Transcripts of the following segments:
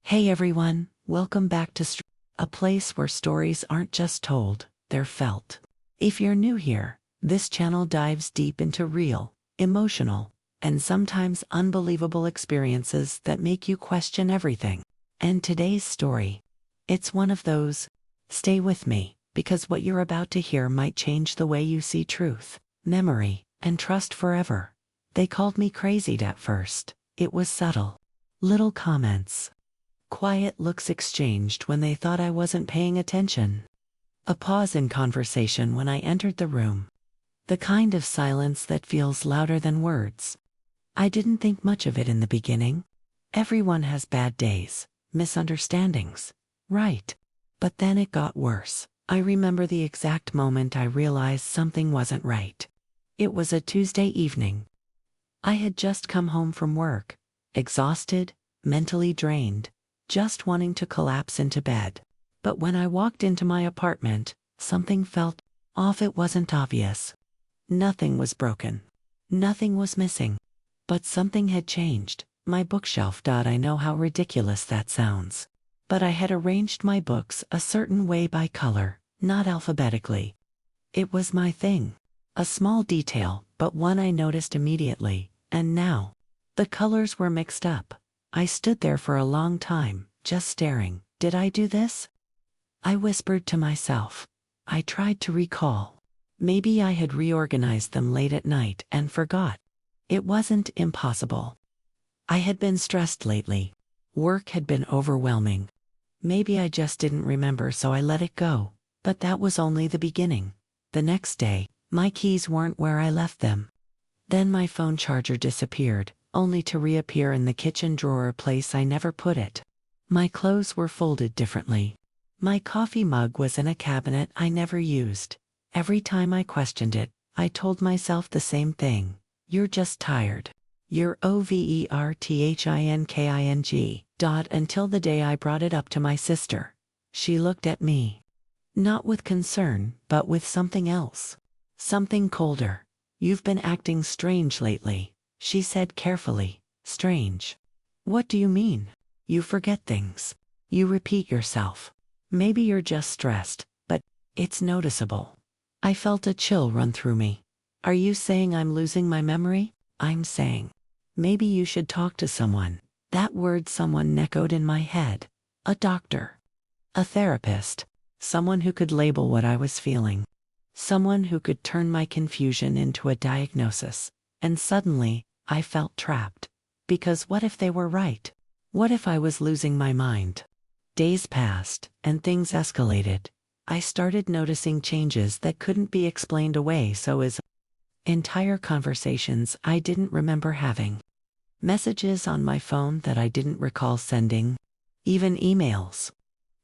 Hey everyone, welcome back to a place where stories aren't just told, they're felt. If you're new here, this channel dives deep into real, emotional, and sometimes unbelievable experiences that make you question everything. And today's story, it's one of those. Stay with me, because what you're about to hear might change the way you see truth, memory, and trust forever. They called me crazy at first. It was subtle. Little comments. Quiet looks exchanged when they thought I wasn't paying attention. A pause in conversation when I entered the room. The kind of silence that feels louder than words. I didn't think much of it in the beginning. Everyone has bad days, misunderstandings, right? But then it got worse. I remember the exact moment I realized something wasn't right. It was a Tuesday evening. I had just come home from work, exhausted, mentally drained, just wanting to collapse into bed. But when I walked into my apartment, something felt off. It wasn't obvious. Nothing was broken. Nothing was missing. But something had changed. My bookshelf. I know how ridiculous that sounds. But I had arranged my books a certain way by color, not alphabetically. It was my thing. A small detail, but one I noticed immediately. And now, the colors were mixed up. I stood there for a long time, just staring. Did I do this? I whispered to myself. I tried to recall. Maybe I had reorganized them late at night and forgot. It wasn't impossible. I had been stressed lately. Work had been overwhelming. Maybe I just didn't remember, so I let it go. But that was only the beginning. The next day, my keys weren't where I left them. Then my phone charger disappeared, only to reappear in the kitchen drawer, a place I never put it. My clothes were folded differently. My coffee mug was in a cabinet I never used. Every time I questioned it, I told myself the same thing. You're just tired. You're overthinking. Until the day I brought it up to my sister. She looked at me. Not with concern, but with something else. Something colder. You've been acting strange lately, she said carefully. Strange? What do you mean? You forget things. You repeat yourself. Maybe you're just stressed, but it's noticeable. I felt a chill run through me. Are you saying I'm losing my memory? I'm saying, maybe you should talk to someone. That word someone echoed in my head. A doctor. A therapist. Someone who could label what I was feeling. Someone who could turn my confusion into a diagnosis. And suddenly, I felt trapped. Because what if they were right? What if I was losing my mind? Days passed, and things escalated. I started noticing changes that couldn't be explained away, so as entire conversations I didn't remember having. Messages on my phone that I didn't recall sending. Even emails.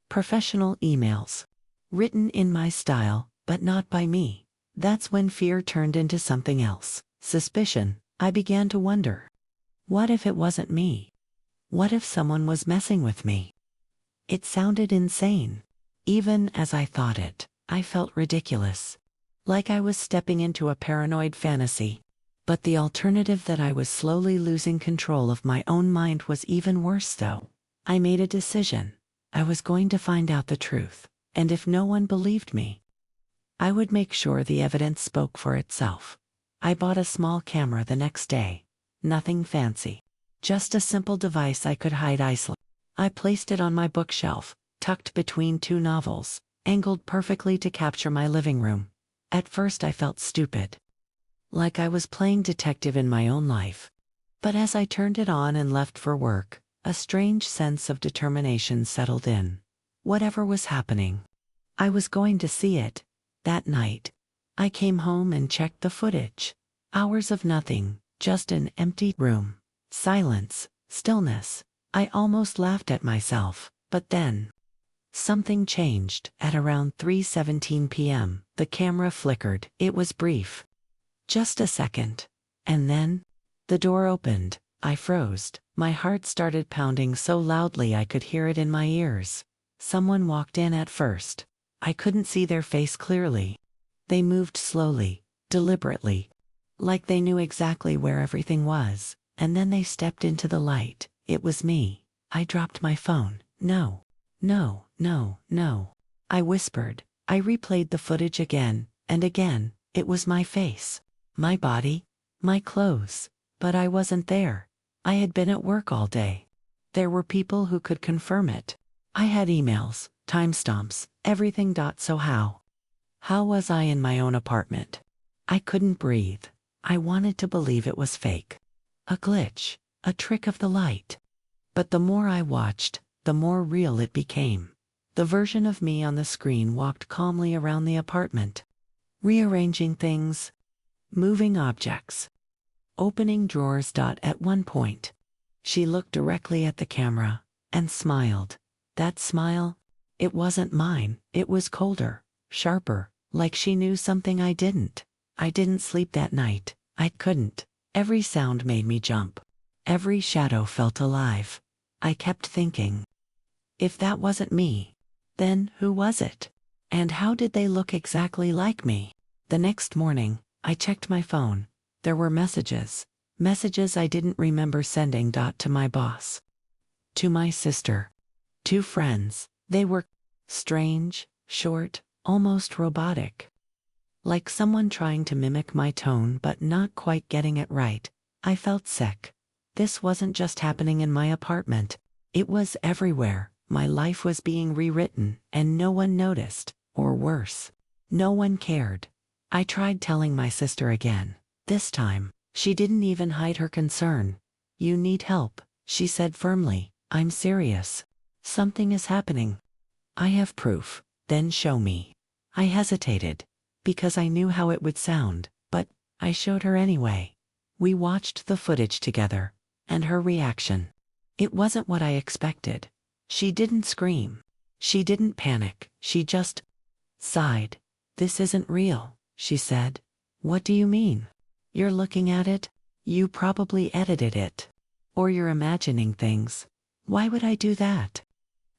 Professional emails. Written in my style, but not by me. That's when fear turned into something else. Suspicion. I began to wonder. What if it wasn't me? What if someone was messing with me? It sounded insane. Even as I thought it, I felt ridiculous. Like I was stepping into a paranoid fantasy. But the alternative, that I was slowly losing control of my own mind, was even worse though. I made a decision. I was going to find out the truth. And if no one believed me, I would make sure the evidence spoke for itself. I bought a small camera the next day. Nothing fancy. Just a simple device I could hide easily. I placed it on my bookshelf, tucked between two novels, angled perfectly to capture my living room. At first I felt stupid. Like I was playing detective in my own life. But as I turned it on and left for work, a strange sense of determination settled in. Whatever was happening, I was going to see it. That night, I came home and checked the footage. Hours of nothing, just an empty room. Silence, stillness. I almost laughed at myself, but then something changed. At around 3:17 p.m., the camera flickered. It was brief. Just a second. And then, the door opened. I froze. My heart started pounding so loudly I could hear it in my ears. Someone walked in. At first, I couldn't see their face clearly. They moved slowly, deliberately, like they knew exactly where everything was. And then they stepped into the light. It was me. I dropped my phone. No. No, no, no. I whispered. I replayed the footage again and again. It was my face, my body, my clothes. But I wasn't there. I had been at work all day. There were people who could confirm it. I had emails, timestamps, everything. So how was I in my own apartment? I couldn't breathe. I wanted to believe it was fake. A glitch, a trick of the light. But the more I watched, the more real it became. The version of me on the screen walked calmly around the apartment, rearranging things, moving objects, opening drawers. At one point, she looked directly at the camera and smiled. That smile, it wasn't mine. It was colder, sharper, like she knew something I didn't. I didn't sleep that night. I couldn't. Every sound made me jump. Every shadow felt alive. I kept thinking, if that wasn't me, then who was it? And how did they look exactly like me? The next morning, I checked my phone. There were messages. Messages I didn't remember sending. To my boss, to my sister, to friends. They were strange, short, almost robotic. Like someone trying to mimic my tone but not quite getting it right. I felt sick. This wasn't just happening in my apartment. It was everywhere. My life was being rewritten, and no one noticed, or worse, no one cared. I tried telling my sister again. This time, she didn't even hide her concern. You need help, she said firmly. I'm serious. Something is happening. I have proof. Then show me. I hesitated, because I knew how it would sound, but I showed her anyway. We watched the footage together, and her reaction. It wasn't what I expected. She didn't scream. She didn't panic. She just sighed. This isn't real, she said. What do you mean? You're looking at it? You probably edited it. Or you're imagining things. Why would I do that?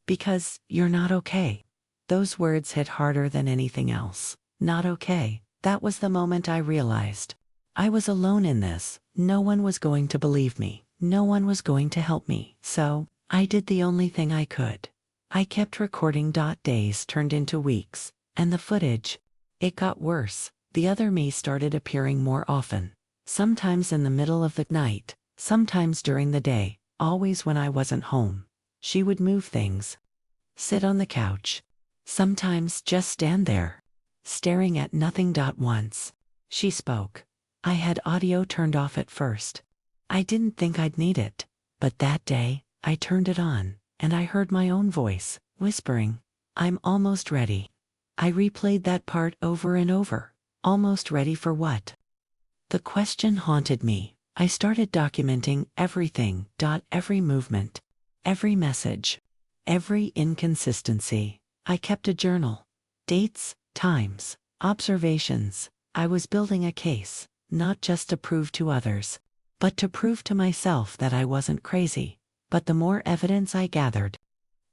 Because you're not okay. Those words hit harder than anything else. Not okay. That was the moment I realized. I was alone in this. No one was going to believe me. No one was going to help me. So, I did the only thing I could. I kept recording. Days turned into weeks, and the footage, it got worse. The other me started appearing more often. Sometimes in the middle of the night, sometimes during the day, always when I wasn't home. She would move things, sit on the couch, sometimes just stand there, staring at nothing. Once, she spoke. I had audio turned off at first. I didn't think I'd need it, but that day, I turned it on, and I heard my own voice, whispering, I'm almost ready. I replayed that part over and over. Almost ready for what? The question haunted me. I started documenting everything. Every movement, every message, every inconsistency. I kept a journal. Dates, times, observations. I was building a case, not just to prove to others, but to prove to myself that I wasn't crazy. But the more evidence I gathered,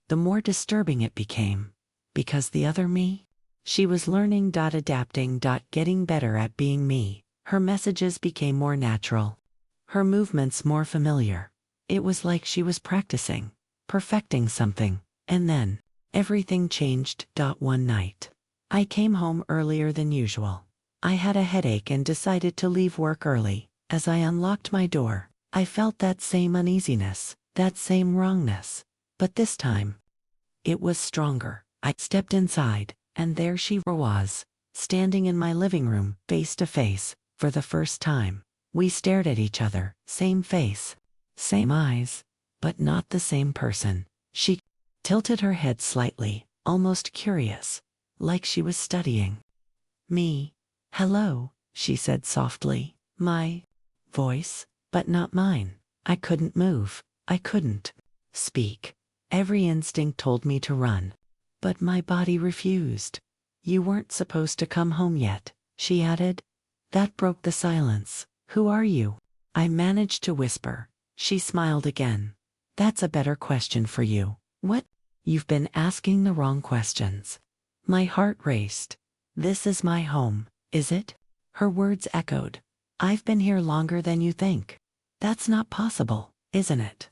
the more disturbing it became. Because the other me? She was learning. Adapting. Getting better at being me. Her messages became more natural. Her movements more familiar. It was like she was practicing, perfecting something. And then, everything changed. One night, I came home earlier than usual. I had a headache and decided to leave work early. As I unlocked my door, I felt that same uneasiness. That same wrongness. But this time, it was stronger. I stepped inside, and there she was, standing in my living room, face to face, for the first time. We stared at each other, same face, same eyes, but not the same person. She tilted her head slightly, almost curious, like she was studying me. Hello, she said softly. My voice, but not mine. I couldn't move. I couldn't speak. Every instinct told me to run. But my body refused. You weren't supposed to come home yet, she added. That broke the silence. Who are you? I managed to whisper. She smiled again. That's a better question for you. What? You've been asking the wrong questions. My heart raced. This is my home, is it? Her words echoed. I've been here longer than you think. That's not possible, isn't it?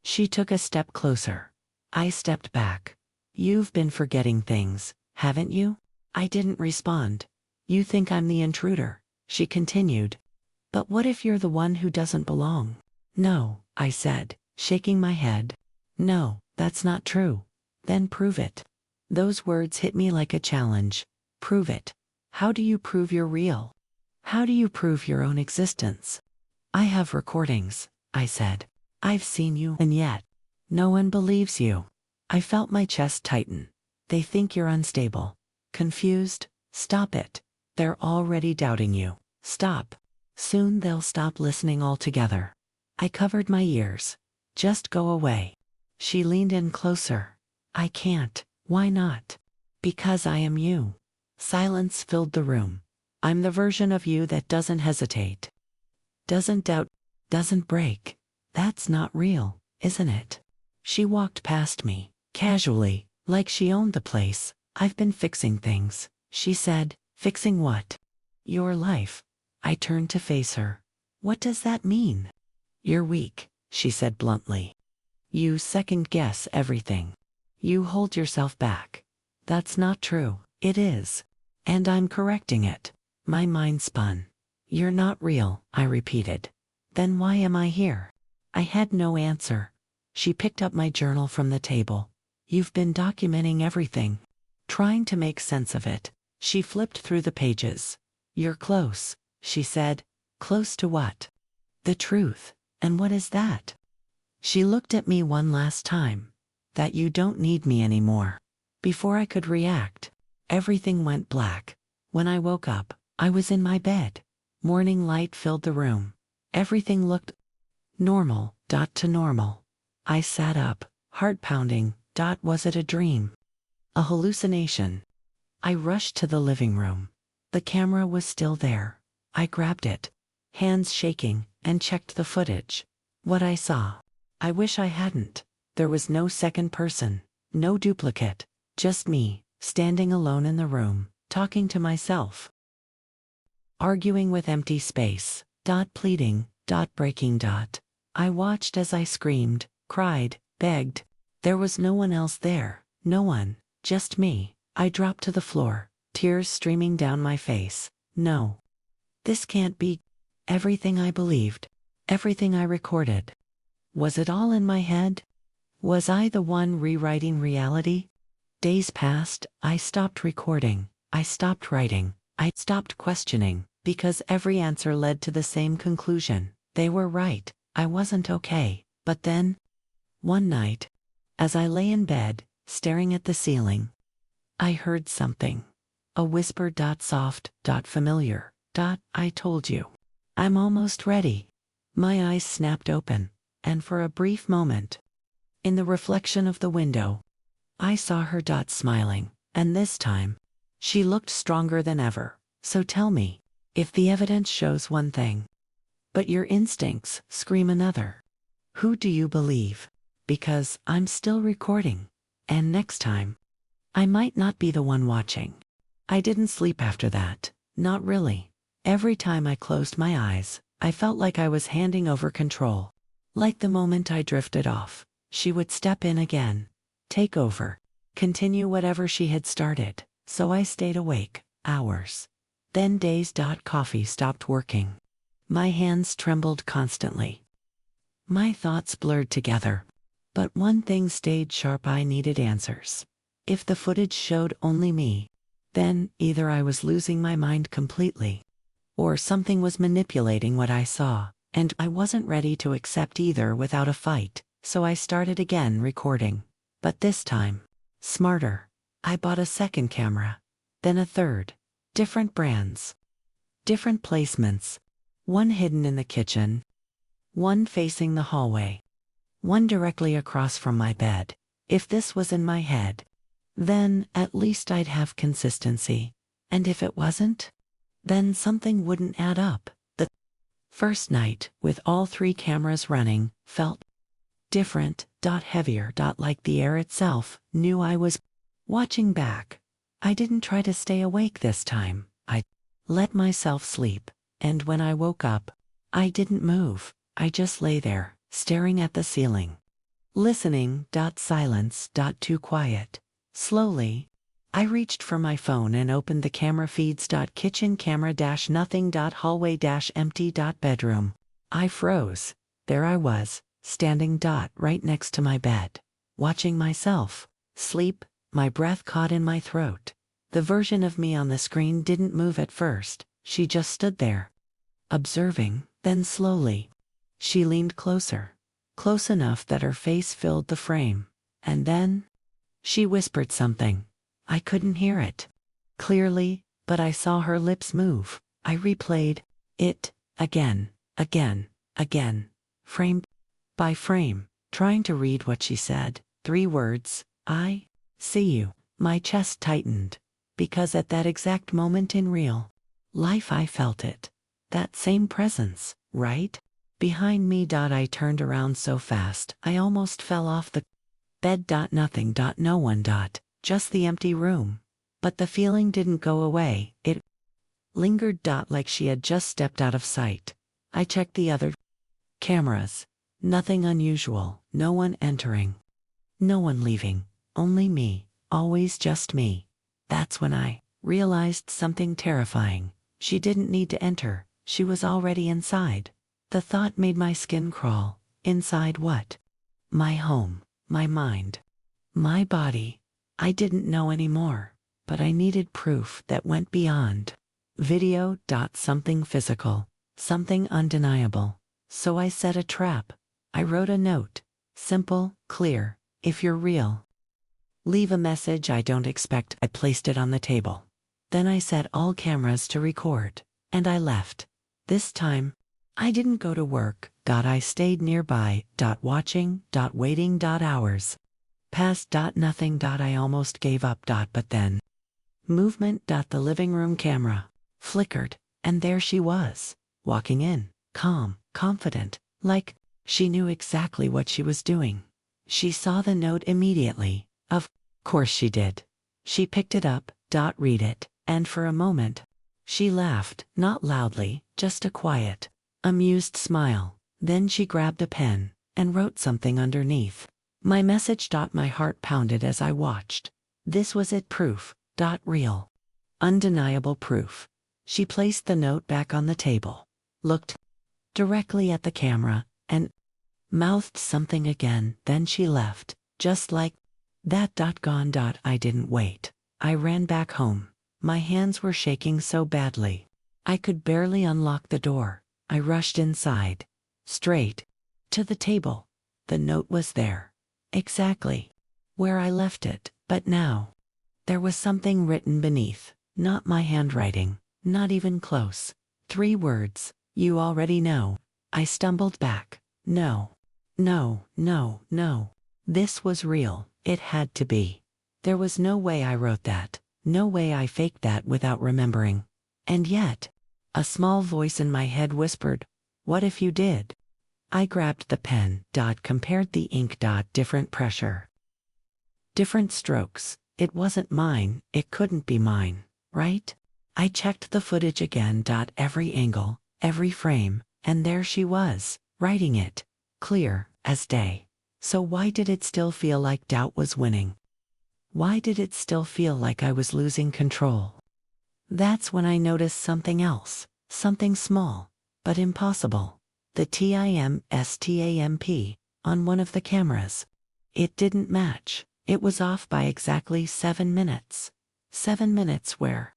She took a step closer. I stepped back. You've been forgetting things, haven't you? I didn't respond. You think I'm the intruder, she continued. But what if you're the one who doesn't belong? No, I said, shaking my head. No, that's not true. Then prove it. Those words hit me like a challenge. Prove it. How do you prove you're real? How do you prove your own existence? I have recordings, I said. I've seen you, and yet, no one believes you. I felt my chest tighten. They think you're unstable. Confused? Stop it. They're already doubting you. Stop. Soon they'll stop listening altogether. I covered my ears. Just go away. She leaned in closer. I can't. Why not? Because I am you. Silence filled the room. I'm the version of you that doesn't hesitate. Doesn't doubt, doesn't break. That's not real, isn't it? She walked past me, casually, like she owned the place. I've been fixing things, she said. Fixing what? Your life. I turned to face her. What does that mean? You're weak, she said bluntly. You second-guess everything. You hold yourself back. That's not true. It is. And I'm correcting it. My mind spun. You're not real, I repeated. Then why am I here? I had no answer. She picked up my journal from the table. You've been documenting everything. Trying to make sense of it. She flipped through the pages. You're close, she said. Close to what? The truth. And what is that? She looked at me one last time. That you don't need me anymore. Before I could react, everything went black. When I woke up, I was in my bed. Morning light filled the room. Everything looked normal, to normal. I sat up, heart pounding. Was it a dream? A hallucination? I rushed to the living room. The camera was still there. I grabbed it, hands shaking, and checked the footage. What I saw. I wish I hadn't. There was no second person, no duplicate, just me, standing alone in the room, talking to myself. Arguing with empty space, pleading, breaking. I watched as I screamed, cried, begged. There was no one else there, no one, just me. I dropped to the floor, tears streaming down my face. No. This can't be. Everything I believed, everything I recorded. Was it all in my head? Was I the one rewriting reality? Days passed, I stopped recording, I stopped writing, I stopped questioning, because every answer led to the same conclusion. They were right, I wasn't okay. But then, one night, as I lay in bed, staring at the ceiling, I heard something. A whisper, soft, familiar. I told you. I'm almost ready. My eyes snapped open, and for a brief moment, in the reflection of the window, I saw her smiling, and this time, she looked stronger than ever. So tell me, if the evidence shows one thing, but your instincts scream another, who do you believe? Because I'm still recording, and next time, I might not be the one watching. I didn't sleep after that, not really. Every time I closed my eyes, I felt like I was handing over control. Like the moment I drifted off, she would step in again, take over, continue whatever she had started. So I stayed awake, hours. Then days. Coffee stopped working. My hands trembled constantly. My thoughts blurred together. But one thing stayed sharp: I needed answers. If the footage showed only me, then either I was losing my mind completely, or something was manipulating what I saw, and I wasn't ready to accept either without a fight. So I started again recording. But this time, smarter. I bought a second camera, then a third. Different brands, different placements. One hidden in the kitchen, one facing the hallway, one directly across from my bed. If this was in my head, then at least I'd have consistency. And if it wasn't, then something wouldn't add up. The first night, with all three cameras running, felt different, heavier, like the air itself knew I was watching back. I didn't try to stay awake this time. I let myself sleep, and when I woke up, I didn't move. I just lay there, staring at the ceiling. Listening. Silence. Too quiet. Slowly, I reached for my phone and opened the camera feeds. Kitchen camera nothing. Hallway empty. Bedroom. I froze. There I was, standing right next to my bed, watching myself sleep, my breath caught in my throat. The version of me on the screen didn't move at first, she just stood there, observing. Then slowly, she leaned closer, close enough that her face filled the frame, and then she whispered something. I couldn't hear it clearly, but I saw her lips move. I replayed it again, frame by frame, trying to read what she said. 3 words, I see you. My chest tightened, because at that exact moment in real life I felt it. That same presence, right behind me. I turned around so fast I almost fell off the bed. Nothing. No one. Just the empty room. But the feeling didn't go away, it lingered. Like she had just stepped out of sight. I checked the other cameras. Nothing unusual, no one entering, no one leaving, only me, always just me. That's when I realized something terrifying. She didn't need to enter, she was already inside. The thought made my skin crawl. Inside what? My home, my mind, my body. I didn't know anymore, but I needed proof that went beyond video. Something physical, something undeniable. So I set a trap. I wrote a note. Simple, clear. If you're real, leave a message I don't expect. I placed it on the table. Then I set all cameras to record, and I left. This time, I didn't go to work. I stayed nearby. Watching. Waiting. Hours passed. Nothing. I almost gave up. But then, movement. The living room camera flickered, and there she was, walking in, calm, confident, like she knew exactly what she was doing. She saw the note immediately. Of course she did. She picked it up. Read it, and for a moment, she laughed, not loudly, just a quiet, amused smile. Then she grabbed a pen and wrote something underneath. My message. My heart pounded as I watched. This was it. Proof. Real. Undeniable proof. She placed the note back on the table, looked directly at the camera, and mouthed something again. Then she left, just like that. Gone. I didn't wait. I ran back home. My hands were shaking so badly, I could barely unlock the door. I rushed inside, straight to the table. The note was there, exactly where I left it, but now there was something written beneath. Not my handwriting, not even close. 3 words, you already know. I stumbled back. No. This was real. It had to be. There was no way I wrote that. No way I faked that without remembering. And yet, a small voice in my head whispered, what if you did? I grabbed the pen. Compared the ink. Different pressure, different strokes. It wasn't mine. It couldn't be mine, right? I checked the footage again. Every angle, every frame, and there she was, writing it, clear as day. So why did it still feel like doubt was winning? Why did it still feel like I was losing control? That's when I noticed something else, something small, but impossible. The timestamp on one of the cameras. It didn't match. It was off by exactly 7 minutes. 7 minutes where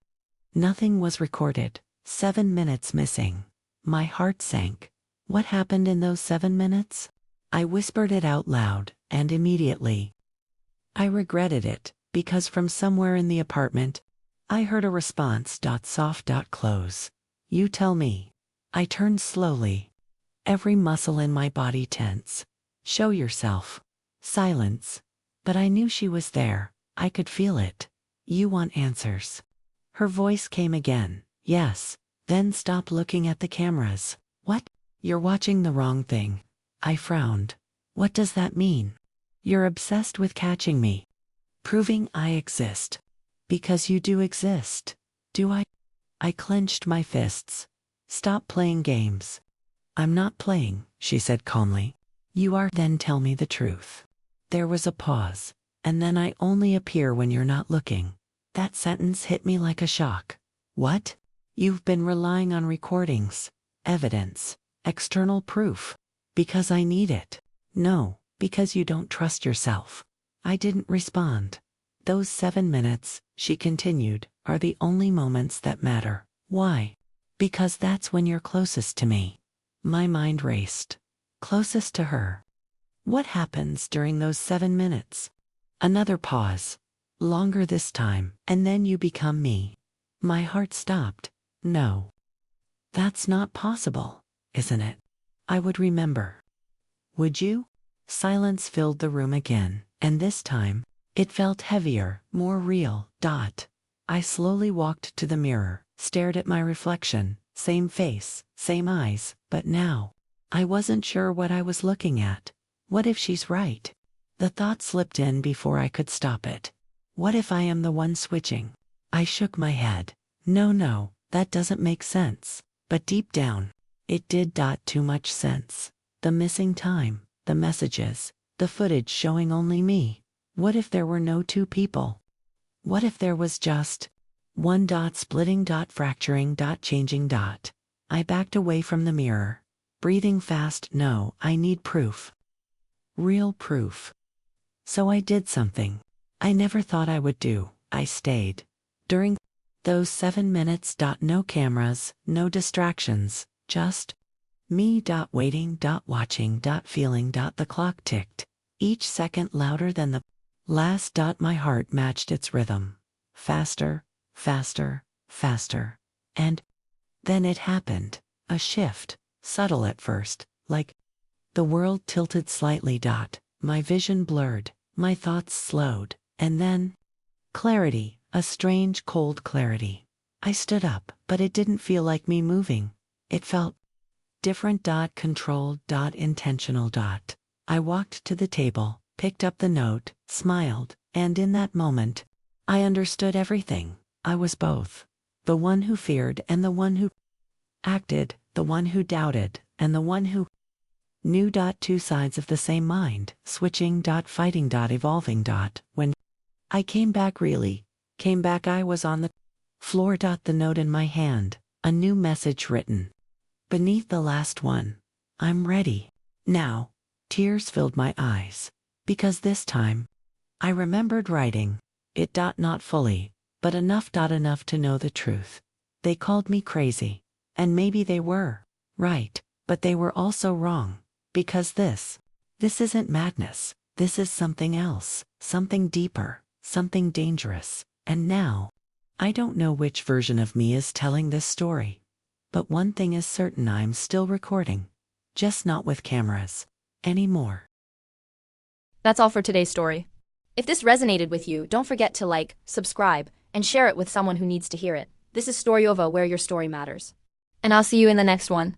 nothing was recorded. 7 minutes missing. My heart sank. What happened in those 7 minutes? I whispered it out loud, and immediately I regretted it, because from somewhere in the apartment, I heard a response. Soft. Close. You tell me. I turned slowly. Every muscle in my body tense. Show yourself. Silence. But I knew she was there. I could feel it. You want answers. Her voice came again. Yes. Then stop looking at the cameras. What? You're watching the wrong thing. I frowned. What does that mean? You're obsessed with catching me. Proving I exist. Because you do exist. Do I? I clenched my fists. Stop playing games. I'm not playing, she said calmly. You are, then tell me the truth. There was a pause, and then I only appear when you're not looking. That sentence hit me like a shock. What? You've been relying on recordings, evidence, external proof. Because I need it. No, because you don't trust yourself. I didn't respond. Those 7 minutes, she continued, are the only moments that matter. Why? Because that's when you're closest to me. My mind raced. Closest to her. What happens during those 7 minutes? Another pause. Longer this time, and then you become me. My heart stopped. No. That's not possible, isn't it? I would remember. Would you? Silence filled the room again, and this time, it felt heavier, more real. I slowly walked to the mirror, stared at my reflection, same face, same eyes, but now, I wasn't sure what I was looking at. What if she's right? The thought slipped in before I could stop it. What if I am the one switching? I shook my head. No, that doesn't make sense. But deep down, it did. Too much sense. The missing time, the messages, the footage showing only me. What if there were no two people? What if there was just one splitting fracturing changing. I backed away from the mirror, breathing fast. No, I need proof. Real proof. So I did something I never thought I would do. I stayed. During those 7 minutes. No cameras, no distractions, just me. Waiting, watching, feeling. The clock ticked, each second louder than the last. My heart matched its rhythm. Faster, faster, faster. And then it happened. A shift, subtle at first, like the world tilted slightly. My vision blurred, my thoughts slowed, and then clarity, a strange cold clarity. I stood up, but it didn't feel like me moving. It felt different. Controlled. Intentional. I walked to the table, picked up the note, smiled, and in that moment, I understood everything. I was both. The one who feared and the one who acted, the one who doubted, and the one who knew. Two sides of the same mind, switching. Fighting. Evolving. When I came back, I was on the floor. The note in my hand, a new message written beneath the last one. I'm ready. Now, tears filled my eyes. Because this time, I remembered writing it. Not fully, but enough to know the truth. They called me crazy. And maybe they were right, but they were also wrong. Because this isn't madness. This is something else, something deeper, something dangerous. And now, I don't know which version of me is telling this story. But one thing is certain, I'm still recording. Just not with cameras anymore. That's all for today's story. If this resonated with you, don't forget to like, subscribe, and share it with someone who needs to hear it. This is Storyova, where your story matters. And I'll see you in the next one.